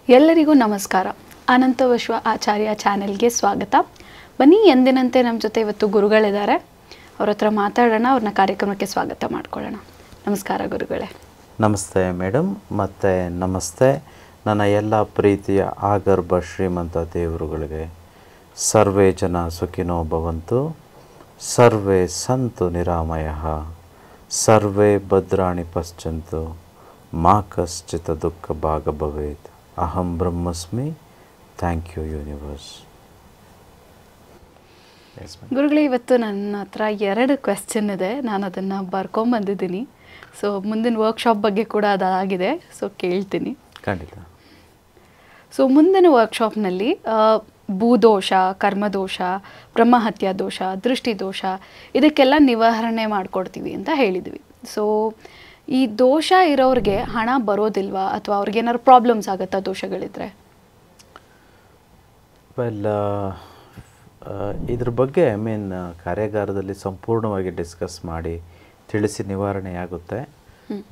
ಎಲ್ಲರಿಗೂ ನಮಸ್ಕಾರ. ಅನಂತ ವಿಶ್ವ ಆಚಾರ್ಯ ಚಾನೆಲ್ಗೆ ಸ್ವಾಗತ. ಬನ್ನಿ, ಎಂದಿನಂತೆ ನಮ್ಮ ಜೊತೆ ಇವತ್ತು ಗುರುಗಳಿದ್ದಾರೆ. ಅವ್ರ ಹತ್ರ ಮಾತಾಡೋಣ, ಅವ್ರನ್ನ ಕಾರ್ಯಕ್ರಮಕ್ಕೆ ಸ್ವಾಗತ ಮಾಡ್ಕೊಳ್ಳೋಣ. ನಮಸ್ಕಾರ ಗುರುಗಳೇ. ನಮಸ್ತೆ ಮೇಡಮ್, ಮತ್ತು ನಮಸ್ತೆ ನನ್ನ ಎಲ್ಲ ಪ್ರೀತಿಯ ಆಗರ್ಭ ಶ್ರೀಮಂತ ದೇವರುಗಳಿಗೆ. ಸರ್ವೇ ಜನ ಸುಖಿನೋ ಭವಂತು, ಸರ್ವೇ ಸಂತು ನಿರಾಮಯಃ, ಸರ್ವೇ ಭದ್ರಾಣಿ ಪಶ್ಯಂತು, ಮಾ ಕಶ್ಚಿತ್ ದುಃಖ ಭಾಗ ಭವೇತ್. ಅಹಂ ಬ್ರಹ್ಮಸ್ಮಿ. Thank you universe. ಗುರುಗಳೇ, ಇವತ್ತು ನನ್ನ ಹತ್ರ 2 ಕ್ವೆಶ್ಚನ್ ಇದೆ. ನಾನು ಅದನ್ನು ಬರ್ಕೊಂಬಂದಿದ್ದೀನಿ. ಸೊ ಮುಂದಿನ ವರ್ಕ್ಶಾಪ್ ಬಗ್ಗೆ ಕೂಡ ಅದಾಗಿದೆ. ಸೊ ಕೇಳ್ತೀನಿ. ಖಂಡಿತ. ಸೊ ಮುಂದಿನ ವರ್ಕ್ಶಾಪ್ನಲ್ಲಿ ಭೂದೋಷ, ಕರ್ಮದೋಷ, ಬ್ರಹ್ಮಹತ್ಯಾ ದೋಷ, ದೃಷ್ಟಿದೋಷ ಇದಕ್ಕೆಲ್ಲ ನಿವಾರಣೆ ಮಾಡಿಕೊಡ್ತೀವಿ ಅಂತ ಹೇಳಿದ್ವಿ. ಸೊ ಈ ದೋಷ ಇರೋರಿಗೆ ಹಣ ಬರೋದಿಲ್ವಾ, ಅಥವಾ ಅವ್ರಿಗೆ ಏನಾದ್ರು ಪ್ರಾಬ್ಲಮ್ಸ್ ಆಗುತ್ತಾ ದೋಷಗಳಿದ್ರೆ? ವೆಲ್, ಇದ್ರ ಬಗ್ಗೆ ಕಾರ್ಯಾಗಾರದಲ್ಲಿ ಸಂಪೂರ್ಣವಾಗಿ ಡಿಸ್ಕಸ್ ಮಾಡಿ ತಿಳಿಸಿ ನಿವಾರಣೆಯಾಗುತ್ತೆ.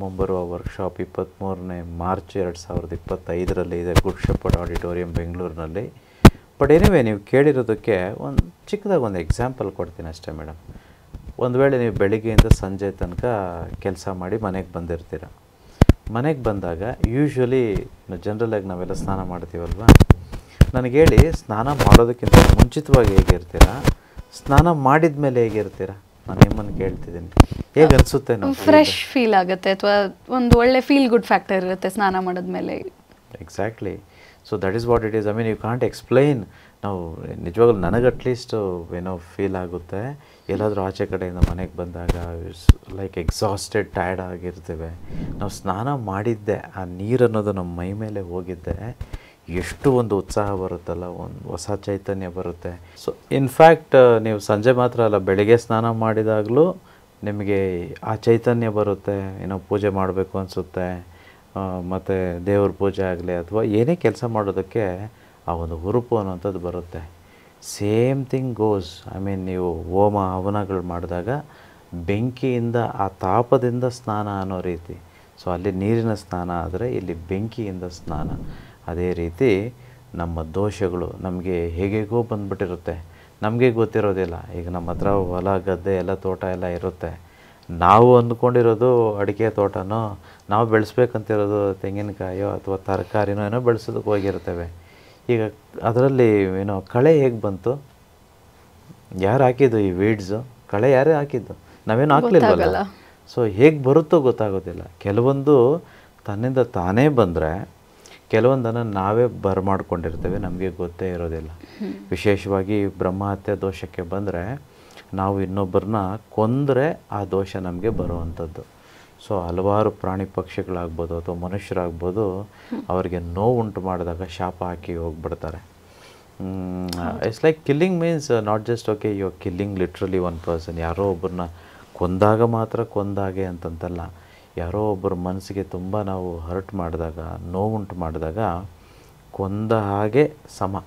ಮುಂಬರುವ ವರ್ಕ್ಶಾಪ್ 23ನೇ ಮಾರ್ಚ್ 2025ರಲ್ಲಿ ಇದೆ, ಗುಡ್ ಶೆಪರ್ಡ್ ಆಡಿಟೋರಿಯಂ ಬೆಂಗಳೂರಿನಲ್ಲಿ. ಬಟ್ ಎನಿವೇ, ನೀವು ಕೇಳಿರೋದಕ್ಕೆ ಒಂದು ಚಿಕ್ಕದಾಗಿ ಒಂದು ಎಕ್ಸಾಂಪಲ್ ಕೊಡ್ತೀನಿ ಅಷ್ಟೇ ಮೇಡಮ್. ಒಂದು ವೇಳೆ ನೀವು ಬೆಳಿಗ್ಗೆಯಿಂದ ಸಂಜೆ ತನಕ ಕೆಲಸ ಮಾಡಿ ಮನೆಗೆ ಬಂದಿರ್ತೀರ. ಮನೆಗೆ ಬಂದಾಗ ಯೂಶ್ವಲಿ ಜನರಲಾಗಿ ನಾವೆಲ್ಲ ಸ್ನಾನ ಮಾಡ್ತೀವಲ್ವ. ನನಗೆ ಹೇಳಿ, ಸ್ನಾನ ಮಾಡೋದಕ್ಕಿಂತ ಮುಂಚಿತವಾಗಿ ಹೇಗಿರ್ತೀರಾ, ಸ್ನಾನ ಮಾಡಿದ ಮೇಲೆ ಹೇಗಿರ್ತೀರಾ? ನಾನು ನಿಮ್ಮನ್ನು ಕೇಳ್ತಿದ್ದೀನಿ, ಹೇಗೆ ಅನಿಸುತ್ತೆ? ನಾವು ಫ್ರೆಶ್ ಫೀಲ್ ಆಗುತ್ತೆ, ಅಥವಾ ಒಂದು ಒಳ್ಳೆ ಫೀಲ್ ಗುಡ್ ಫ್ಯಾಕ್ಟರ್ ಇರುತ್ತೆ ಸ್ನಾನ ಮಾಡಿದ್ಮೇಲೆ. Exactly. So that is what it is. You can't explain. ನಾವು ನಿಜವಾಗ್ಲೂ ನನಗೆ ಅಟ್ಲೀಸ್ಟ್ ಫೀಲ್ ಆಗುತ್ತೆ. ಎಲ್ಲಾದರೂ ಆಚೆ ಕಡೆಯಿಂದ ಮನೆಗೆ ಬಂದಾಗ ಲೈಕ್ ಎಕ್ಸಾಸ್ಟೆಡ್, ಟಯರ್ಡ್ ಆಗಿರ್ತೇವೆ. ನಾವು ಸ್ನಾನ ಮಾಡಿದ್ದೆ, ಆ ನೀರು ಅನ್ನೋದು ನಮ್ಮ ಮೈ ಮೇಲೆ ಹೋಗಿದ್ದೆ, ಎಷ್ಟು ಒಂದು ಉತ್ಸಾಹ ಬರುತ್ತಲ್ಲ, ಒಂದು ಹೊಸ ಚೈತನ್ಯ ಬರುತ್ತೆ. ಸೊ ಇನ್ಫ್ಯಾಕ್ಟ್ ನೀವು ಸಂಜೆ ಮಾತ್ರ ಅಲ್ಲ, ಬೆಳಿಗ್ಗೆ ಸ್ನಾನ ಮಾಡಿದಾಗಲೂ ನಿಮಗೆ ಆ ಚೈತನ್ಯ ಬರುತ್ತೆ. ಪೂಜೆ ಮಾಡಬೇಕು ಅನಿಸುತ್ತೆ, ಮತ್ತು ದೇವ್ರ ಪೂಜೆ ಆಗಲಿ ಅಥವಾ ಏನೇ ಕೆಲಸ ಮಾಡೋದಕ್ಕೆ ಆ ಒಂದು ಹುರುಪು ಅನ್ನೋಂಥದ್ದು ಬರುತ್ತೆ. Same thing goes. ನೀವು ಹೋಮ ಹವನಗಳು ಮಾಡಿದಾಗ ಬೆಂಕಿಯಿಂದ, ಆ ತಾಪದಿಂದ ಸ್ನಾನ ಅನ್ನೋ ರೀತಿ. ಸೊ ಅಲ್ಲಿ ನೀರಿನ ಸ್ನಾನ ಆದರೆ ಇಲ್ಲಿ ಬೆಂಕಿಯಿಂದ ಸ್ನಾನ. ಅದೇ ರೀತಿ ನಮ್ಮ ದೋಷಗಳು ನಮಗೆ ಹೇಗೇಗೋ ಬಂದುಬಿಟ್ಟಿರುತ್ತೆ, ನಮಗೆ ಗೊತ್ತಿರೋದಿಲ್ಲ. ಈಗ ನಮ್ಮ ಹತ್ರ ಹೊಲ ಗದ್ದೆ ಎಲ್ಲ ತೋಟ ಎಲ್ಲ ಇರುತ್ತೆ. ನಾವು ಅಂದ್ಕೊಂಡಿರೋದು ಅಡಿಕೆ ತೋಟನೋ, ನಾವು ಬೆಳೆಸ್ಬೇಕಂತಿರೋದು ತೆಂಗಿನಕಾಯೋ ಅಥವಾ ತರಕಾರಿನೋ ಏನೋ ಬೆಳೆಸೋದಕ್ಕೆ ಹೋಗಿರ್ತೇವೆ. ಈಗ ಅದರಲ್ಲಿ ಕಳೆ ಹೇಗೆ ಬಂತು? ಯಾರು ಹಾಕಿದ್ದು ಈ ವೀಡ್ಸು? ಕಳೆ ಯಾರೇ ಹಾಕಿದ್ದು? ನಾವೇನು ಹಾಕ್ಲಿಲ್ವಲ್ಲ. ಸೊ ಹೇಗೆ ಬರುತ್ತೋ ಗೊತ್ತಾಗೋದಿಲ್ಲ. ಕೆಲವೊಂದು ತನ್ನಿಂದ ತಾನೇ ಬಂದರೆ, ಕೆಲವೊಂದನ್ನು ನಾವೇ ಬರಮಾಡ್ಕೊಂಡಿರ್ತೇವೆ, ನಮಗೆ ಗೊತ್ತೇ ಇರೋದಿಲ್ಲ. ವಿಶೇಷವಾಗಿ ಬ್ರಹ್ಮಹತ್ಯೆ ದೋಷಕ್ಕೆ ಬಂದರೆ, ನಾವು ಇನ್ನೊಬ್ಬರನ್ನ ಕೊಂದರೆ ಆ ದೋಷ ನಮಗೆ ಬರುವಂಥದ್ದು. ಸೊ ಹಲವಾರು ಪ್ರಾಣಿ ಪಕ್ಷಿಗಳಾಗ್ಬೋದು ಅಥವಾ ಮನುಷ್ಯರಾಗ್ಬೋದು, ಅವರಿಗೆ ನೋವುಂಟು ಮಾಡಿದಾಗ ಶಾಪ ಹಾಕಿ ಹೋಗ್ಬಿಡ್ತಾರೆ. It's like killing means not just okay you are killing literally one person. ಯಾರೋ ಒಬ್ಬರನ್ನ ಕೊಂದಾಗ ಮಾತ್ರ ಕೊಂದಾಗೆ ಅಂತಂತಲ್ಲ. ಯಾರೋ ಒಬ್ಬರ ಮನಸ್ಸಿಗೆ ತುಂಬ ನಾವು ಹರ್ಟ್ ಮಾಡಿದಾಗ, ನೋವುಂಟು ಮಾಡಿದಾಗ ಕೊಂದ ಹಾಗೆ ಸಮ.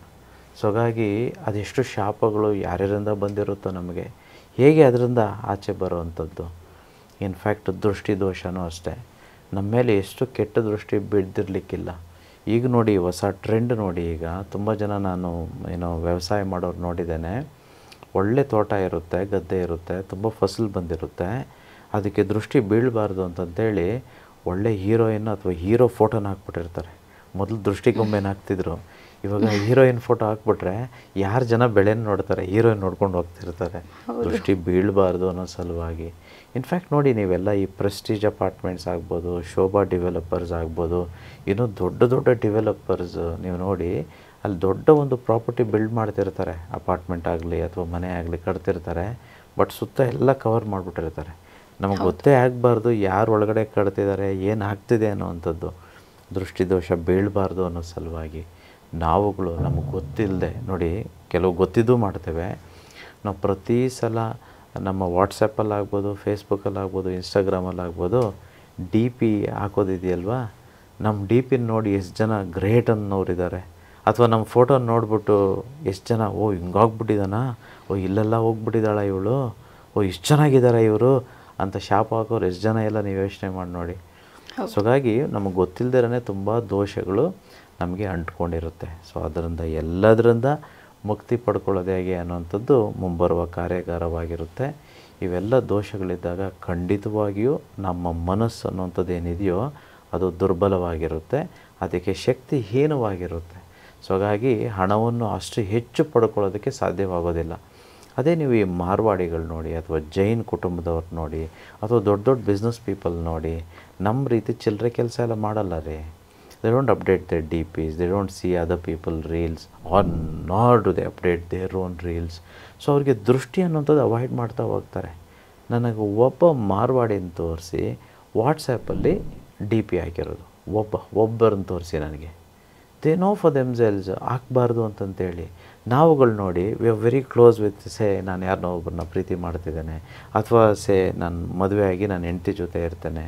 ಸೊ ಹಾಗಾಗಿ ಅದೆಷ್ಟು ಶಾಪಗಳು ಯಾರ್ಯಾರಿಂದ ಬಂದಿರುತ್ತೋ ನಮಗೆ, ಹೇಗೆ ಅದರಿಂದ ಆಚೆ ಬರೋವಂಥದ್ದು. ಇನ್ಫ್ಯಾಕ್ಟ್ ದೃಷ್ಟಿ ದೋಷನೂ ಅಷ್ಟೇ. ನಮ್ಮ ಮೇಲೆ ಎಷ್ಟು ಕೆಟ್ಟ ದೃಷ್ಟಿ ಬಿದ್ದಿರಲಿಕ್ಕಿಲ್ಲ. ಈಗ ನೋಡಿ, ಹೊಸ ಟ್ರೆಂಡ್ ನೋಡಿ. ಈಗ ತುಂಬ ಜನ ನಾನು ವ್ಯವಸಾಯ ಮಾಡೋರು ನೋಡಿದ್ದೇನೆ. ಒಳ್ಳೆ ತೋಟ ಇರುತ್ತೆ, ಗದ್ದೆ ಇರುತ್ತೆ, ತುಂಬ ಫಸಲು ಬಂದಿರುತ್ತೆ. ಅದಕ್ಕೆ ದೃಷ್ಟಿ ಬೀಳಬಾರ್ದು ಅಂತಂತೇಳಿ ಒಳ್ಳೆ ಹೀರೋಯಿನ್ ಅಥವಾ ಹೀರೋ ಫೋಟೋನ ಹಾಕ್ಬಿಟ್ಟಿರ್ತಾರೆ. ಮೊದಲು ದೃಷ್ಟಿಗೊಂಬೆನ ಹಾಕ್ತಿದ್ರು, ಇವಾಗ ಹೀರೋಯಿನ್ ಫೋಟೋ ಹಾಕ್ಬಿಟ್ರೆ ಯಾರು ಜನ ಬೆಳೆನ ನೋಡ್ತಾರೆ, ಹೀರೋಯಿನ್ ನೋಡ್ಕೊಂಡು ಹೋಗ್ತಿರ್ತಾರೆ. ದೃಷ್ಟಿ ಬೀಳಬಾರ್ದು ಅನ್ನೋ ಸಲುವಾಗಿ. ಇನ್ಫ್ಯಾಕ್ಟ್ ನೋಡಿ, ನೀವೆಲ್ಲ ಈ ಪ್ರೆಸ್ಟೀಜ್ ಅಪಾರ್ಟ್ಮೆಂಟ್ಸ್ ಆಗ್ಬೋದು, ಶೋಭಾ ಡೆವಲಪರ್ಸ್ ಆಗ್ಬೋದು, ಇನ್ನೂ ದೊಡ್ಡ ದೊಡ್ಡ ಡೆವಲಪರ್ಸ್ ನೀವು ನೋಡಿ, ಅಲ್ಲಿ ದೊಡ್ಡ ಒಂದು ಪ್ರಾಪರ್ಟಿ ಬಿಲ್ಡ್ ಮಾಡ್ತಿರ್ತಾರೆ. ಅಪಾರ್ಟ್ಮೆಂಟ್ ಆಗಲಿ ಅಥವಾ ಮನೆ ಆಗಲಿ ಕಟ್ತಿರ್ತಾರೆ. ಬಟ್ ಸುತ್ತ ಎಲ್ಲ ಕವರ್ ಮಾಡಿಬಿಟ್ಟಿರ್ತಾರೆ. ನಮಗೆ ಗೊತ್ತೇ ಆಗಬಾರ್ದು ಯಾರು ಒಳಗಡೆ ಕಟ್ತಿದ್ದಾರೆ, ಏನು ಆಗ್ತಿದೆ ಅನ್ನೋವಂಥದ್ದು. ದೃಷ್ಟಿದೋಷ ಬೀಳಬಾರ್ದು ಅನ್ನೋ ಸಲುವಾಗಿ ನಾವುಗಳು ನಮಗೆ ಗೊತ್ತಿಲ್ಲದೆ ನೋಡಿ, ಕೆಲವು ಗೊತ್ತಿದ್ದು ಮಾಡ್ತೇವೆ. ನಾವು ಪ್ರತಿ ಸಲ ನಮ್ಮ ವಾಟ್ಸಪ್ಪಲ್ಲಾಗ್ಬೋದು, ಫೇಸ್ಬುಕ್ಕಲ್ಲಾಗ್ಬೋದು, ಇನ್ಸ್ಟಾಗ್ರಾಮಲ್ಲಾಗ್ಬೋದು ಡಿ ಪಿ ಹಾಕೋದಿದೆಯಲ್ವಾ, ನಮ್ಮ ಡಿ ಪಿನ ನೋಡಿ ಎಷ್ಟು ಜನ ಗ್ರೇಟ್ ಅನ್ನೋರಿದ್ದಾರೆ. ಅಥವಾ ನಮ್ಮ ಫೋಟೋ ನೋಡಿಬಿಟ್ಟು ಎಷ್ಟು ಜನ ಹಿಂಗಾಗ್ಬಿಟ್ಟಿದ್ದಾನ, ಇಲ್ಲೆಲ್ಲ ಹೋಗ್ಬಿಟ್ಟಿದ್ದಾಳ ಇವಳು, ಇಷ್ಟು ಚೆನ್ನಾಗಿದ್ದಾರೆ ಇವರು ಅಂತ ಶಾಪ ಹಾಕೋರು ಎಷ್ಟು ಜನ ಎಲ್ಲ ನೀವು ಯೋಚನೆ ಮಾಡಿ ನೋಡಿ. ಸೊ ಹಾಗಾಗಿ ನಮಗೆ ಗೊತ್ತಿಲ್ಲದೇ ತುಂಬ ದೋಷಗಳು ನಮಗೆ ಅಂಟ್ಕೊಂಡಿರುತ್ತೆ. ಸೊ ಅದರಿಂದ ಎಲ್ಲದರಿಂದ ಮುಕ್ತಿ ಪಡ್ಕೊಳ್ಳೋದು ಹೇಗೆ ಅನ್ನುವಂಥದ್ದು ಮುಂಬರುವ ಕಾರ್ಯಾಗಾರವಾಗಿರುತ್ತೆ. ಇವೆಲ್ಲ ದೋಷಗಳಿದ್ದಾಗ ಖಂಡಿತವಾಗಿಯೂ ನಮ್ಮ ಮನಸ್ಸು ಅನ್ನುವಂಥದ್ದು ಏನಿದೆಯೋ ಅದು ದುರ್ಬಲವಾಗಿರುತ್ತೆ, ಅದಕ್ಕೆ ಶಕ್ತಿ ಹೀನವಾಗಿರುತ್ತೆ. ಸೊ ಹಾಗಾಗಿ ಹಣವನ್ನು ಅಷ್ಟು ಹೆಚ್ಚು ಪಡ್ಕೊಳ್ಳೋದಕ್ಕೆ ಸಾಧ್ಯವಾಗೋದಿಲ್ಲ. ಅದೇ ನೀವು ಈ ಮಾರ್ವಾಡಿಗಳು ನೋಡಿ, ಅಥವಾ ಜೈನ್ ಕುಟುಂಬದವ್ರು ನೋಡಿ, ಅಥವಾ ದೊಡ್ಡ ದೊಡ್ಡ ಬಿಸ್ನೆಸ್ ಪೀಪಲ್ ನೋಡಿ, ನಮ್ಮ ರೀತಿ ಚಿಲ್ಲರೆ ಕೆಲಸ ಎಲ್ಲ ಮಾಡಲ್ಲ ರೀ. They don't update their DPs, they don't see other people reels, or nor do they update their own reels. So ಅವ್ರಿಗೆ ದೃಷ್ಟಿ ಅನ್ನೋಂಥದ್ದು ಅವಾಯ್ಡ್ ಮಾಡ್ತಾ ಹೋಗ್ತಾರೆ. ನನಗೆ ಒಬ್ಬ ಮಾರ್ವಾಡಿನ ತೋರಿಸಿ ವಾಟ್ಸಪ್ಪಲ್ಲಿ DP ಹಾಕಿರೋದು, ಒಬ್ಬರನ್ನು ತೋರಿಸಿ ನನಗೆ, ದೇ ನೋ ಫಾರ್ ದೆಮ್ಸೆಲ್ಸ್ ಹಾಕ್ಬಾರ್ದು ಅಂತಂತೇಳಿ. ನಾವುಗಳು ನೋಡಿ we are very close with ನಾನು ಯಾರನ್ನೋ ಒಬ್ಬರನ್ನ ಪ್ರೀತಿ ಮಾಡ್ತಿದ್ದೇನೆ, ಅಥವಾ ನಾನು ಮದುವೆ ಆಗಿ ನಾನು ಹೆಂಡತಿ ಜೊತೆ ಇರ್ತೇನೆ.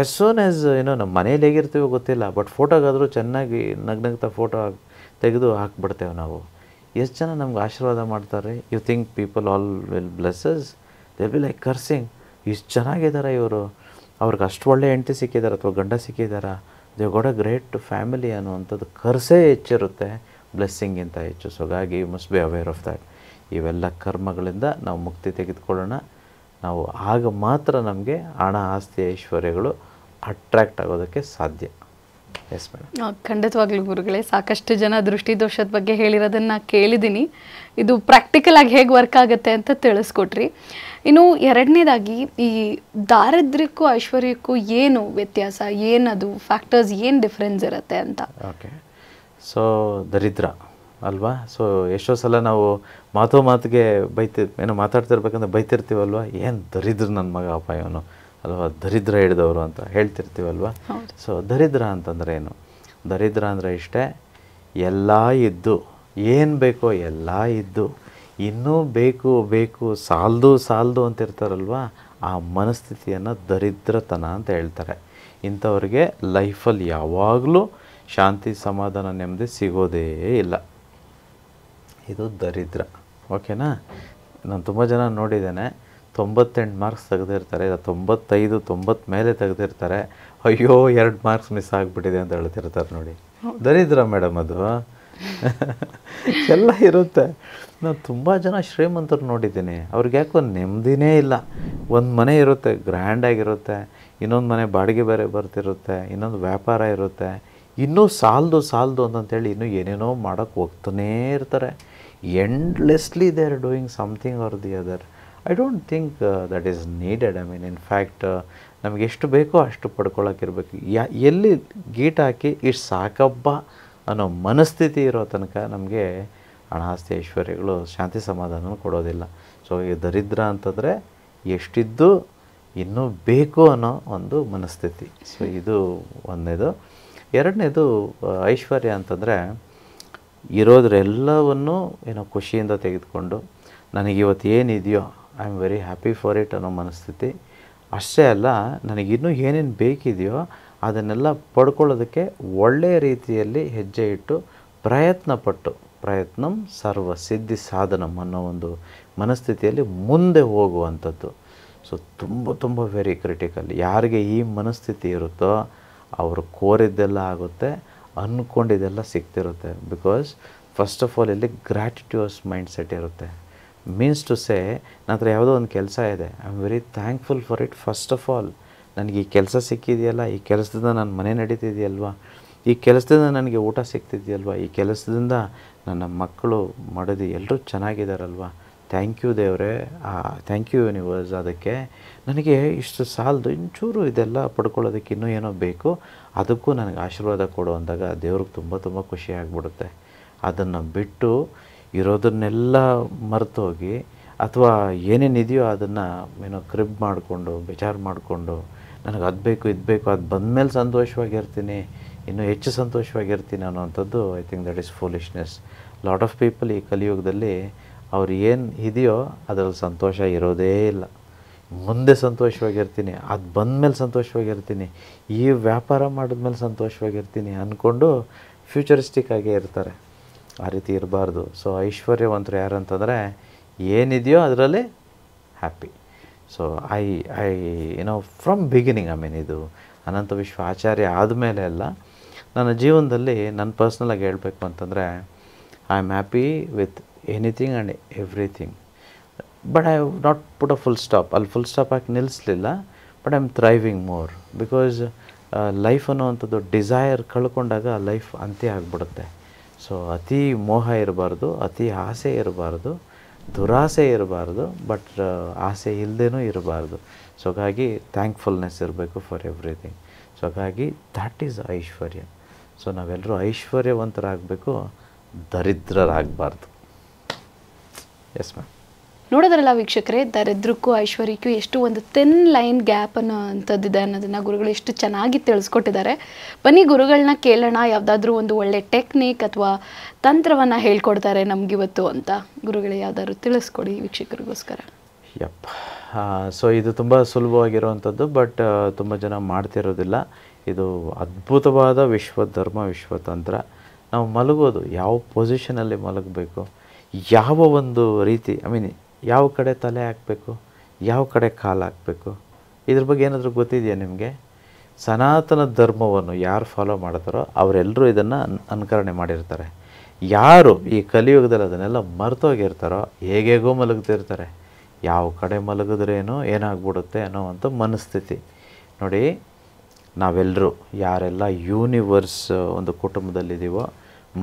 ಎಸ್ ಸೋನ್ ಆ್ಯಸ್ ನಮ್ಮ ಮನೇಲಿ ಹೇಗಿರ್ತೀವೋ ಗೊತ್ತಿಲ್ಲ, ಬಟ್ ಫೋಟೋಗಾದರೂ ಚೆನ್ನಾಗಿ ನಗ್ನಗ್ತಾ ಫೋಟೋ ತೆಗೆದು ಹಾಕ್ಬಿಡ್ತೇವೆ ನಾವು. ಎಷ್ಟು ಜನ ನಮ್ಗೆ ಆಶೀರ್ವಾದ ಮಾಡ್ತಾರೆ. You think people all will blesses, they will like cursing. ಇಷ್ಟು ಚೆನ್ನಾಗಿದ್ದಾರೆ ಇವರು, ಅವ್ರಿಗೆ ಅಷ್ಟು ಒಳ್ಳೆ ಹೆಂಡತಿ ಸಿಕ್ಕಿದ್ದಾರೆ ಅಥವಾ ಗಂಡ ಸಿಕ್ಕಿದ್ದಾರೆ, they got a great family ಅನ್ನುವಂಥದ್ದು ಕರ್ಸೇ ಹೆಚ್ಚಿರುತ್ತೆ ಬ್ಲೆಸ್ಸಿಂಗಿಂತ ಹೆಚ್ಚು. ಸೊ ಹಾಗಾಗಿ you must be aware of that. ಇವೆಲ್ಲ ಕರ್ಮಗಳಿಂದ ನಾವು ಮುಕ್ತಿ ತೆಗೆದುಕೊಳ್ಳೋಣ. ನಾವು ಆಗ ಮಾತ್ರ ನಮಗೆ ಹಣ, ಆಸ್ತಿ, ಐಶ್ವರ್ಯಗಳು ಅಟ್ರ್ಯಾಕ್ಟ್ ಆಗೋದಕ್ಕೆ ಸಾಧ್ಯ. Yes madam. ಖಂಡಿತವಾಗ್ಲೂ ಗುರುಗಳೇ, ಸಾಕಷ್ಟು ಜನ ದೃಷ್ಟಿದೋಷದ ಬಗ್ಗೆ ಹೇಳಿರೋದನ್ನು ಕೇಳಿದ್ದೀನಿ. ಇದು ಪ್ರಾಕ್ಟಿಕಲ್ ಆಗಿ ಹೇಗೆ ವರ್ಕ್ ಆಗುತ್ತೆ ಅಂತ ತಿಳಿಸ್ಕೊಟ್ರಿ. ಇನ್ನು ಎರಡನೇದಾಗಿ ಈ ದಾರಿದ್ರ್ಯಕ್ಕೂ ಐಶ್ವರ್ಯಕ್ಕೂ ಏನು ವ್ಯತ್ಯಾಸ, ಏನದು ಫ್ಯಾಕ್ಟರ್ಸ್, ಏನು ಡಿಫ್ರೆನ್ಸ್ ಇರುತ್ತೆ ಅಂತ? ಓಕೆ, ಸೊ ದರಿದ್ರ ಅಲ್ವಾ? ಸೊ ಎಷ್ಟೋ ಸಲ ನಾವು ಮಾತಿಗೆ ಏನೋ ಮಾತಾಡ್ತಿರ್ಬೇಕಂದ್ರೆ ಬೈತಿರ್ತೀವಲ್ವ, ಏನು ದರಿದ್ರ ನನ್ನ ಮಗ ಅಪ್ಪ ಇವನು ಅಲ್ವಾ, ದರಿದ್ರ ಹಿಡಿದವರು ಅಂತ ಹೇಳ್ತಿರ್ತೀವಲ್ವ. ಸೊ ದರಿದ್ರ ಅಂತಂದರೆ ಏನು? ದರಿದ್ರ ಅಂದರೆ ಇಷ್ಟೇ, ಎಲ್ಲ ಇದ್ದು, ಏನು ಬೇಕೋ ಎಲ್ಲ ಇದ್ದು, ಇನ್ನೂ ಬೇಕು ಸಾಲದು ಅಂತಿರ್ತಾರಲ್ವ, ಆ ಮನಸ್ಥಿತಿಯನ್ನು ದರಿದ್ರತನ ಅಂತ ಹೇಳ್ತಾರೆ. ಇಂಥವ್ರಿಗೆ ಲೈಫಲ್ಲಿ ಯಾವಾಗಲೂ ಶಾಂತಿ, ಸಮಾಧಾನ, ನೆಮ್ಮದಿ ಸಿಗೋದೇ ಇಲ್ಲ. ಇದು ದರಿದ್ರ. ಓಕೆನಾ? ನಾನು ತುಂಬ ಜನ ನೋಡಿದ್ದೇನೆ, 98 ಮಾರ್ಕ್ಸ್ ತೆಗೆದಿರ್ತಾರೆ, 95, 90 ಮೇಲೆ ತೆಗೆದಿರ್ತಾರೆ. ಅಯ್ಯೋ 2 ಮಾರ್ಕ್ಸ್ ಮಿಸ್ ಆಗಿಬಿಟ್ಟಿದೆ ಅಂತ ಹೇಳ್ತಿರ್ತಾರೆ ನೋಡಿ. ದರಿದ್ರ ಮೇಡಮ್ ಅದು. ಎಲ್ಲ ಇರುತ್ತೆ. ನಾನು ತುಂಬ ಜನ ಶ್ರೀಮಂತರು ನೋಡಿದ್ದೀನಿ, ಅವ್ರಿಗೆ ಯಾಕೋ ನೆಮ್ಮದಿನೇ ಇಲ್ಲ. ಒಂದು ಮನೆ ಇರುತ್ತೆ, ಗ್ರ್ಯಾಂಡಾಗಿರುತ್ತೆ, ಇನ್ನೊಂದು ಮನೆ ಬಾಡಿಗೆ ಬೇರೆ ಬರ್ತಿರುತ್ತೆ, ಇನ್ನೊಂದು ವ್ಯಾಪಾರ ಇರುತ್ತೆ, ಇನ್ನೂ ಸಾಲದು ಅಂತಂತೇಳಿ ಇನ್ನೂ ಏನೇನೋ ಮಾಡೋಕ್ಕೆ ಹೋಗ್ತಾನೇ ಇರ್ತಾರೆ. Endlessly they are doing something R the other. I don't think that is needed. I mean in fact ನಮಗೆ ಎಷ್ಟು ಬೇಕೋ ಅಷ್ಟು ಪಡ್ಕೊಳ್ಳೋಕ್ಕಿರ್ಬೇಕು. ಎಲ್ಲಿ ಗೀಟ್ ಹಾಕಿ ಇಷ್ಟು ಸಾಕಬ್ಬ ಅನ್ನೋ ಮನಸ್ಥಿತಿ ಇರೋ ತನಕ ನಮಗೆ ಹಣ, ಆಸ್ತಿ, ಐಶ್ವರ್ಯಗಳು ಶಾಂತಿ ಸಮಾಧಾನ ಕೊಡೋದಿಲ್ಲ. ಸೊ ಈ ದರಿದ್ರ ಅಂತಂದರೆ ಎಷ್ಟಿದ್ದು ಇನ್ನೂ ಬೇಕು ಅನ್ನೋ ಒಂದು ಮನಸ್ಥಿತಿ. ಸೊ ಇದು ಒಂದನೇದು. ಎರಡನೇದು ಐಶ್ವರ್ಯ ಅಂತಂದರೆ ಇರೋದ್ರೆಲ್ಲವನ್ನು ಏನೋ ಖುಷಿಯಿಂದ ತೆಗೆದುಕೊಂಡು ನನಗಿವತ್ತು ಏನಿದೆಯೋ I am very happy for it ಅನ್ನೋ ಮನಸ್ಥಿತಿ. ಅಷ್ಟೇ ಅಲ್ಲ, ನನಗಿನ್ನೂ ಏನೇನು ಬೇಕಿದೆಯೋ ಅದನ್ನೆಲ್ಲ ಪಡ್ಕೊಳ್ಳೋದಕ್ಕೆ ಒಳ್ಳೆಯ ರೀತಿಯಲ್ಲಿ ಹೆಜ್ಜೆ ಇಟ್ಟು ಪ್ರಯತ್ನಂ ಸರ್ವ ಸಿದ್ಧಿ ಸಾಧನಂ ಅನ್ನೋ ಒಂದು ಮನಸ್ಥಿತಿಯಲ್ಲಿ ಮುಂದೆ ಹೋಗುವಂಥದ್ದು. ಸೊ ತುಂಬ ವೆರಿ ಕ್ರಿಟಿಕಲ್. ಯಾರಿಗೆ ಈ ಮನಸ್ಥಿತಿ ಇರುತ್ತೋ ಅವರು ಕೋರಿದ್ದೆಲ್ಲ ಆಗುತ್ತೆ, ಅಂದ್ಕೊಂಡಿದ್ದೆಲ್ಲ ಸಿಗ್ತಿರುತ್ತೆ. ಬಿಕಾಸ್ ಫಸ್ಟ್ ಆಫ್ ಆಲ್ ಇಲ್ಲಿ ಗ್ರ್ಯಾಟಿಟ್ಯೂಸ್ ಮೈಂಡ್ ಸೆಟ್ ಇರುತ್ತೆ. ಮೀನ್ಸ್ ಟು ಸೇ, ನನ್ನ ಹತ್ರ ಯಾವುದೋ ಒಂದು ಕೆಲಸ ಇದೆ, I am very thankful for it. First of all ನನಗೆ ಈ ಕೆಲಸ ಸಿಕ್ಕಿದೆಯಲ್ಲ, ಈ ಕೆಲಸದಿಂದ ನನ್ನ ಮನೆ ನಡೀತಿದೆಯಲ್ವ, ಈ ಕೆಲಸದಿಂದ ನನಗೆ ಊಟ ಸಿಗ್ತಿದೆಯಲ್ವ, ಈ ಕೆಲಸದಿಂದ ನನ್ನ ಮಕ್ಕಳು ಮಡದಿ ಎಲ್ಲರೂ ಚೆನ್ನಾಗಿದ್ದಾರಲ್ವ, ಥ್ಯಾಂಕ್ ಯು ದೇವರೇ, ಥ್ಯಾಂಕ್ ಯು ಯೂನಿವರ್ಸ್. ಅದಕ್ಕೆ ನನಗೆ ಇಷ್ಟು ಸಾಲದು, ಇಂಚೂರು ಇದೆಲ್ಲ ಪಡ್ಕೊಳ್ಳೋದಕ್ಕೆ ಇನ್ನೂ ಏನೋ ಬೇಕು, ಅದಕ್ಕೂ ನನಗೆ ಆಶೀರ್ವಾದ ಕೊಡು ಅಂದಾಗ ದೇವ್ರಿಗೆ ತುಂಬ ಖುಷಿ ಆಗಿಬಿಡುತ್ತೆ. ಅದನ್ನು ಬಿಟ್ಟು ಇರೋದನ್ನೆಲ್ಲ ಮರೆತೋಗಿ ಅಥವಾ ಏನೇನಿದೆಯೋ ಅದನ್ನು ಏನೋ ಕ್ರಿಬ್ ಮಾಡಿಕೊಂಡು ಬೇಜಾರು ಮಾಡಿಕೊಂಡು ನನಗೆ ಅದು ಬೇಕು ಇದು ಬೇಕು, ಅದು ಬಂದಮೇಲೆ ಸಂತೋಷವಾಗಿರ್ತೀನಿ, ಇನ್ನೂ ಹೆಚ್ಚು ಸಂತೋಷವಾಗಿರ್ತೀನಿ ಅನ್ನೋವಂಥದ್ದು I think that is foolishness. Lot of people ಈ ಕಲಿಯುಗದಲ್ಲಿ ಅವ್ರು ಏನು ಇದೆಯೋ ಅದರಲ್ಲಿ ಸಂತೋಷ ಇರೋದೇ ಇಲ್ಲ. ಮುಂದೆ ಸಂತೋಷವಾಗಿರ್ತೀನಿ, ಅದು ಬಂದಮೇಲೆ ಸಂತೋಷವಾಗಿರ್ತೀನಿ, ಈ ವ್ಯಾಪಾರ ಮಾಡಿದ್ಮೇಲೆ ಸಂತೋಷವಾಗಿರ್ತೀನಿ ಅಂದ್ಕೊಂಡು ಫ್ಯೂಚರಿಸ್ಟಿಕ್ ಆಗೇ ಇರ್ತಾರೆ. ಆ ರೀತಿ ಇರಬಾರ್ದು. ಸೊ ಐಶ್ವರ್ಯವಂತರು ಯಾರಂತಂದರೆ ಏನಿದೆಯೋ ಅದರಲ್ಲಿ happy. So I from beginning, I mean ಇದು ಅನಂತ ವಿಶ್ವ ಆಚಾರ್ಯ ಆದಮೇಲೆ ಎಲ್ಲ ನನ್ನ ಜೀವನದಲ್ಲಿ ನನ್ನ ಪರ್ಸ್ನಲಾಗಿ ಹೇಳಬೇಕು ಅಂತಂದರೆ I am happy with anything and everything. But I have not put a full stop. ಅಲ್ಲಿ ಫುಲ್ ಸ್ಟಾಪ್ ಹಾಕಿ ನಿಲ್ಲಿಸಲಿಲ್ಲ. But I am thriving more because life ಅನ್ನೋವಂಥದ್ದು ಡಿಸೈರ್ ಕಳ್ಕೊಂಡಾಗ ಲೈಫ್ ಅಂತ್ಯ ಆಗಿಬಿಡುತ್ತೆ. ಸೊ ಅತಿ ಮೋಹ ಇರಬಾರ್ದು, ಅತಿ ಆಸೆ ಇರಬಾರ್ದು, ದುರಾಸೆ ಇರಬಾರ್ದು, ಬಟ್ ಆಸೆ ಇಲ್ಲದೇನೂ ಇರಬಾರ್ದು. ಸೊ ಹಾಗಾಗಿ ಥ್ಯಾಂಕ್ಫುಲ್ನೆಸ್ ಇರಬೇಕು ಫಾರ್ ಎವ್ರಿಥಿಂಗ್. ಸೊ ಹಾಗಾಗಿ ದ್ಯಾಟ್ ಈಸ್ ಐಶ್ವರ್ಯ. ಸೊ ನಾವೆಲ್ಲರೂ ಐಶ್ವರ್ಯವಂತರಾಗಬೇಕು, ದರಿದ್ರರಾಗಬಾರ್ದು. Yes ma'am. ನೋಡೋದ್ರಲ್ಲ ವೀಕ್ಷಕರೇ, ದರಿದ್ರಕ್ಕೂ ಐಶ್ವರ್ಯಕ್ಕೂ ಎಷ್ಟು ಒಂದು ಥಿನ್ ಲೈನ್ ಗ್ಯಾಪ್ ಅನ್ನೋಂಥದ್ದಿದೆ ಅನ್ನೋದನ್ನು ಗುರುಗಳು ಎಷ್ಟು ಚೆನ್ನಾಗಿ ತಿಳಿಸ್ಕೊಟ್ಟಿದ್ದಾರೆ. ಬನ್ನಿ ಗುರುಗಳನ್ನ ಕೇಳೋಣ, ಯಾವುದಾದ್ರೂ ಒಂದು ಒಳ್ಳೆ ಟೆಕ್ನಿಕ್ ಅಥವಾ ತಂತ್ರವನ್ನು ಹೇಳ್ಕೊಡ್ತಾರೆ ನಮಗಿವತ್ತು ಅಂತ. ಗುರುಗಳೇ ಯಾವುದಾದ್ರು ತಿಳಿಸ್ಕೊಡಿ ವೀಕ್ಷಕರಿಗೋಸ್ಕರ. ಯಪ್. ಸೊ ಇದು ತುಂಬ ಸುಲಭವಾಗಿರುವಂಥದ್ದು, ಬಟ್ ತುಂಬ ಜನ ಮಾಡ್ತಿರೋದಿಲ್ಲ. ಇದು ಅದ್ಭುತವಾದ ವಿಶ್ವಧರ್ಮ, ವಿಶ್ವತಂತ್ರ. ನಾವು ಮಲಗೋದು ಯಾವ ಪೊಸಿಷನಲ್ಲಿ ಮಲಗಬೇಕು, ಯಾವ ಒಂದು ರೀತಿ, ಐ ಮೀನ್ ಯಾವ ಕಡೆ ತಲೆ ಹಾಕಬೇಕು, ಯಾವ ಕಡೆ ಕಾಲು ಹಾಕಬೇಕು, ಇದ್ರ ಬಗ್ಗೆ ಏನಾದರೂ ಗೊತ್ತಿದೆಯಾ ನಿಮಗೆ? ಸನಾತನ ಧರ್ಮವನ್ನು ಯಾರು ಫಾಲೋ ಮಾಡ್ತಾರೋ ಅವರೆಲ್ಲರೂ ಇದನ್ನು ಅನುಕರಣೆ ಮಾಡಿರ್ತಾರೆ. ಯಾರು ಈ ಕಲಿಯುಗದಲ್ಲಿ ಅದನ್ನೆಲ್ಲ ಮರ್ತೋಗಿರ್ತಾರೋ ಹೇಗೇಗೋ ಮಲಗ್ತಿರ್ತಾರೆ. ಯಾವ ಕಡೆ ಮಲಗಿದ್ರೇನೋ ಏನಾಗ್ಬಿಡುತ್ತೆ ಅನ್ನೋವಂಥ ಮನಸ್ಥಿತಿ. ನೋಡಿ, ನಾವೆಲ್ಲರೂ ಯಾರೆಲ್ಲ ಯೂನಿವರ್ಸ್ ಒಂದು ಕುಟುಂಬದಲ್ಲಿದ್ದೀವೋ,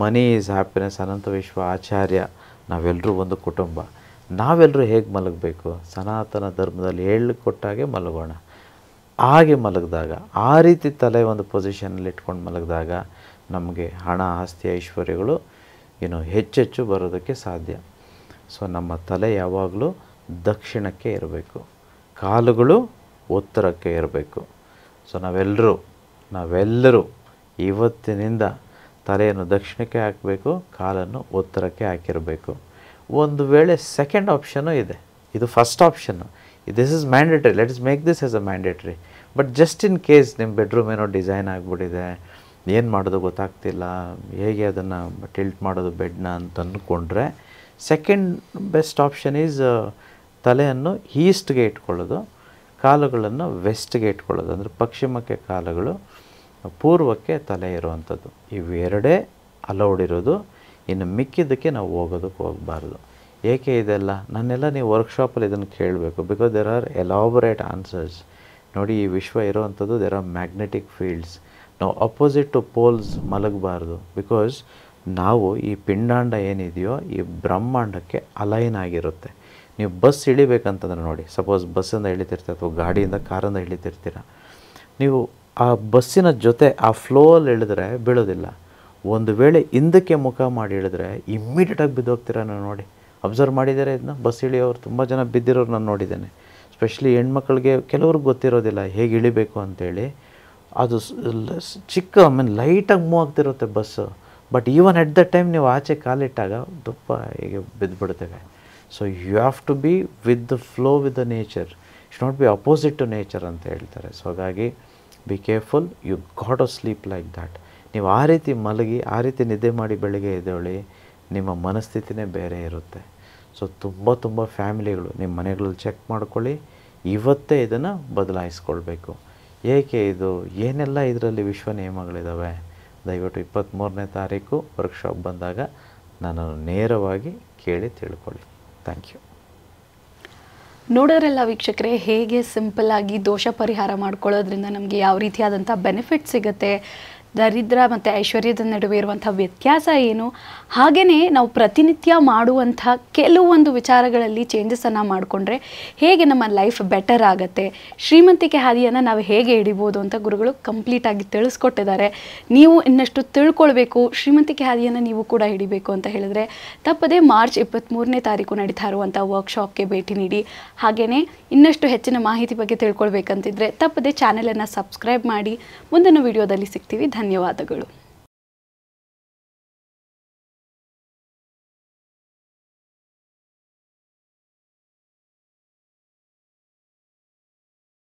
ಮನಿ ಈಸ್ ಹ್ಯಾಪಿನೆಸ್, ಅನಂತ ವಿಶ್ವ ಆಚಾರ್ಯ, ನಾವೆಲ್ಲರೂ ಒಂದು ಕುಟುಂಬ. ನಾವೆಲ್ಲರೂ ಹೇಗೆ ಮಲಗಬೇಕು? ಸನಾತನ ಧರ್ಮದಲ್ಲಿ ಹೇಳಿಕೊಟ್ಟಾಗೆ ಮಲಗೋಣ. ಹಾಗೆ ಮಲಗಿದಾಗ, ಆ ರೀತಿ ತಲೆ ಒಂದು ಪೊಸಿಷನಲ್ಲಿ ಇಟ್ಕೊಂಡು ಮಲಗಿದಾಗ ನಮಗೆ ಹಣ, ಆಸ್ತಿ, ಐಶ್ವರ್ಯಗಳು ಹೆಚ್ಚೆಚ್ಚು ಬರೋದಕ್ಕೆ ಸಾಧ್ಯ. ಸೊ ನಮ್ಮ ತಲೆ ಯಾವಾಗಲೂ ದಕ್ಷಿಣಕ್ಕೆ ಇರಬೇಕು, ಕಾಲುಗಳು ಉತ್ತರಕ್ಕೆ ಇರಬೇಕು. ಸೊ ನಾವೆಲ್ಲರೂ ಇವತ್ತಿನಿಂದ ತಲೆಯನ್ನು ದಕ್ಷಿಣಕ್ಕೆ ಹಾಕಬೇಕು, ಕಾಲನ್ನು ಉತ್ತರಕ್ಕೆ ಹಾಕಿರಬೇಕು. ಒಂದು ವೇಳೆ ಸೆಕೆಂಡ್ ಆಪ್ಷನ್ನು ಇದೆ, ಇದು first option. This is mandatory, let us make this as a mandatory. But just in case ನಿಮ್ಮ ಬೆಡ್ರೂಮ್ ಏನೋ ಡಿಸೈನ್ ಆಗಿಬಿಟ್ಟಿದೆ, ಏನು ಮಾಡೋದು ಗೊತ್ತಾಗ್ತಿಲ್ಲ, ಹೇಗೆ ಅದನ್ನು ಟಿಲ್ಟ್ ಮಾಡೋದು ಬೆಡ್ನ ಅಂತ ಅಂದ್ಕೊಂಡ್ರೆ, ಸೆಕೆಂಡ್ ಬೆಸ್ಟ್ ಆಪ್ಷನ್ ಈಸ್ ತಲೆಯನ್ನು ಈಸ್ಟ್ಗೆ ಇಟ್ಕೊಳ್ಳೋದು, ಕಾಲುಗಳನ್ನು ವೆಸ್ಟ್ಗೆ ಇಟ್ಕೊಳ್ಳೋದು. ಅಂದರೆ ಪಶ್ಚಿಮಕ್ಕೆ ಕಾಲುಗಳು, ಪೂರ್ವಕ್ಕೆ ತಲೆ ಇರುವಂಥದ್ದು. ಇವೆರಡೇ ಅಲೌಡ್ ಇರೋದು. ಇನ್ನು ಮಿಕ್ಕಿದ್ದಕ್ಕೆ ನಾವು ಹೋಗಬಾರ್ದು. ಏಕೆ ಇದೆಲ್ಲ? ನನ್ನೆಲ್ಲ ನೀವು ವರ್ಕ್ಶಾಪಲ್ಲಿ ಇದನ್ನು ಕೇಳಬೇಕು. Because there are elaborate answers. ನೋಡಿ, ಈ ವಿಶ್ವ ಇರೋವಂಥದ್ದು ದೇರ್ ಆರ್ ಮ್ಯಾಗ್ನೆಟಿಕ್ ಫೀಲ್ಡ್ಸ್. ನಾವು ಅಪೋಸಿಟ್ ಟು ಪೋಲ್ಸ್ ಮಲಗಬಾರ್ದು. ಬಿಕಾಸ್ ನಾವು ಈ ಪಿಂಡಾಂಡ ಏನಿದೆಯೋ ಈ ಬ್ರಹ್ಮಾಂಡಕ್ಕೆ ಅಲೈನ್ ಆಗಿರುತ್ತೆ. ನೀವು ಬಸ್ ಇಳಿಬೇಕಂತಂದ್ರೆ ನೋಡಿ, ಸಪೋಸ್ ಬಸ್ಸಿಂದ ಇಳಿತಿರ್ತೀರ ಅಥವಾ ಗಾಡಿಯಿಂದ, ಕಾರಿಂದ ಇಳಿತಿರ್ತೀರ, ನೀವು ಆ ಬಸ್ಸಿನ ಜೊತೆ ಆ ಫ್ಲೋಲ್ಲಿ ಇಳಿದ್ರೆ ಬೀಳೋದಿಲ್ಲ. ಒಂದು ವೇಳೆ ಹಿಂದಕ್ಕೆ ಮುಖ ಮಾಡಿ ಇಳಿದ್ರೆ ಇಮ್ಮಿಡಿಯೇಟಾಗಿ ಬಿದ್ದೋಗ್ತೀರ. ನಾನು ನೋಡಿ, ಅಬ್ಸರ್ವ್ ಮಾಡಿದ್ದಾರೆ ಇದನ್ನ. ಬಸ್ ಇಳಿಯೋರು ತುಂಬ ಜನ ಬಿದ್ದಿರೋರು ನಾನು ನೋಡಿದ್ದೇನೆ. ಸ್ಪೆಷಲಿ ಹೆಣ್ಮಕ್ಳಿಗೆ ಕೆಲವ್ರಿಗೆ ಗೊತ್ತಿರೋದಿಲ್ಲ ಹೇಗೆ ಇಳಿಬೇಕು ಅಂತೇಳಿ. ಅದು ಚಿಕ್ಕ, ಲೈಟಾಗಿ ಮೂವ್ ಆಗ್ತಿರುತ್ತೆ bus. But even at the time ನೀವು ಆಚೆ ಕಾಲಿಟ್ಟಾಗ ದಪ್ಪ ಹೀಗೆ ಬಿದ್ದುಬಿಡ್ತೇವೆ. So you have to be with the flow with the nature, should not be opposite to nature ಅಂತ ಹೇಳ್ತಾರೆ. ಸೊ ಹಾಗಾಗಿ be careful, you got to sleep like that. ನೀವು ಆ ರೀತಿ ಮಲಗಿ, ಆ ರೀತಿ ನಿದ್ದೆ ಮಾಡಿ ಬೆಳಗ್ಗೆ ಎದ್ದೇಳಿ, ನಿಮ್ಮ ಮನಸ್ಥಿತಿನೇ ಬೇರೆ ಇರುತ್ತೆ. ಸೊ ತುಂಬ ಫ್ಯಾಮಿಲಿಗಳು ನಿಮ್ಮ ಮನೆಗಳಲ್ಲಿ ಚೆಕ್ ಮಾಡ್ಕೊಳ್ಳಿ. ಇವತ್ತೇ ಇದನ್ನು ಬದಲಾಯಿಸ್ಕೊಳ್ಬೇಕು. ಏಕೆ ಇದು ಏನೆಲ್ಲ ಇದರಲ್ಲಿ ವಿಶ್ವ ನಿಯಮಗಳಿದ್ದಾವೆ? ದಯವಿಟ್ಟು 23ನೇ ತಾರೀಕು ವರ್ಕ್ಶಾಪ್ ಬಂದಾಗ ನಾನು ನೇರವಾಗಿ ಕೇಳಿ ತಿಳ್ಕೊಳ್ಳಿ. Thank you. ನೋಡೋದ್ರಲ್ಲ ವೀಕ್ಷಕರೇ, ಹೇಗೆ ಸಿಂಪಲ್ಲಾಗಿ ದೋಷ ಪರಿಹಾರ ಮಾಡ್ಕೊಳ್ಳೋದ್ರಿಂದ ನಮಗೆ ಯಾವ ರೀತಿಯಾದಂಥ ಬೆನಿಫಿಟ್ ಸಿಗುತ್ತೆ, ದರಿದ್ರ ಮತ್ತು ಐಶ್ವರ್ಯದ ನಡುವೆ ಇರುವಂಥ ವ್ಯತ್ಯಾಸ ಏನು, ಹಾಗೆಯೇ ನಾವು ಪ್ರತಿನಿತ್ಯ ಮಾಡುವಂಥ ಕೆಲವೊಂದು ವಿಚಾರಗಳಲ್ಲಿ ಚೇಂಜಸನ್ನು ಮಾಡಿಕೊಂಡ್ರೆ ಹೇಗೆ ನಮ್ಮ ಲೈಫ್ ಬೆಟರ್ ಆಗುತ್ತೆ, ಶ್ರೀಮಂತಿಕೆ ಹಾದಿಯನ್ನು ನಾವು ಹೇಗೆ ಹಿಡಿಬೋದು ಅಂತ ಗುರುಗಳು ಕಂಪ್ಲೀಟಾಗಿ ತಿಳಿಸ್ಕೊಟ್ಟಿದ್ದಾರೆ. ನೀವು ಇನ್ನಷ್ಟು ತಿಳ್ಕೊಳ್ಬೇಕು, ಶ್ರೀಮಂತಿಕೆ ಹಾದಿಯನ್ನು ನೀವು ಕೂಡ ಹಿಡಿಬೇಕು ಅಂತ ಹೇಳಿದ್ರೆ ತಪ್ಪದೇ ಮಾರ್ಚ್ 23ನೇ ತಾರೀಕು ನಡೀತಾ ಇರುವಂಥ ವರ್ಕ್ಶಾಪ್ಗೆ ಭೇಟಿ ನೀಡಿ. ಹಾಗೆಯೇ ಇನ್ನಷ್ಟು ಹೆಚ್ಚಿನ ಮಾಹಿತಿ ಬಗ್ಗೆ ತಿಳ್ಕೊಳ್ಬೇಕಂತಿದ್ರೆ ತಪ್ಪದೇ ಚಾನೆಲನ್ನು ಸಬ್ಸ್ಕ್ರೈಬ್ ಮಾಡಿ. ಮುಂದಿನ ವಿಡಿಯೋದಲ್ಲಿ ಸಿಗ್ತೀವಿ. ಧನ್ಯವಾದಗಳು.